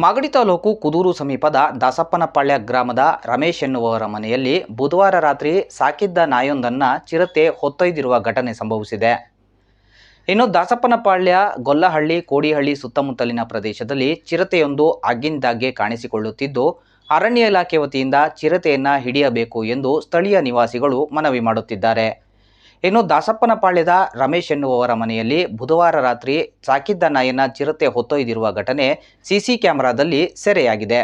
ಮಾಗಡಿ ತಾಲೂಕು ಕುದೂರು ಸಮೀಪದ ದಾಸಪ್ಪನಪಾಳ್ಯ ಗ್ರಾಮದ ರಮೇಶ್ ಎನ್ನುವವರ ಮನೆಯಲ್ಲಿ ಬುಧವಾರ ರಾತ್ರಿ ಸಾಕಿದ್ದ ನಾಯೊಂದನ್ನು ಚಿರತೆ ಹೊತ್ತೊಯ್ದಿರುವ ಘಟನೆ ಸಂಭವಿಸಿದೆ. ಇನ್ನು ದಾಸಪ್ಪನಪಾಳ್ಯ, ಗೊಲ್ಲಹಳ್ಳಿ, ಕೋಡಿಹಳ್ಳಿ ಸುತ್ತಮುತ್ತಲಿನ ಪ್ರದೇಶದಲ್ಲಿ ಚಿರತೆಯೊಂದು ಆಗಿಂದಾಗ್ಗೆ ಕಾಣಿಸಿಕೊಳ್ಳುತ್ತಿದ್ದು, ಅರಣ್ಯ ಇಲಾಖೆ ವತಿಯಿಂದ ಚಿರತೆಯನ್ನು ಹಿಡಿಯಬೇಕು ಎಂದು ಸ್ಥಳೀಯ ನಿವಾಸಿಗಳು ಮನವಿ ಮಾಡುತ್ತಿದ್ದಾರೆ. ಇನ್ನು ದಾಸಪ್ಪನಪಾಳ್ಯದ ರಮೇಶ್ ಎನ್ನುವವರ ಮನೆಯಲ್ಲಿ ಬುಧವಾರ ರಾತ್ರಿ ಸಾಕಿದ್ದ ನಾಯಿಯನ್ನು ಚಿರತೆ ಹೊತ್ತೊಯ್ದಿರುವ ಘಟನೆ ಸಿಸಿ ಕ್ಯಾಮೆರಾದಲ್ಲಿ ಸೆರೆಯಾಗಿದೆ.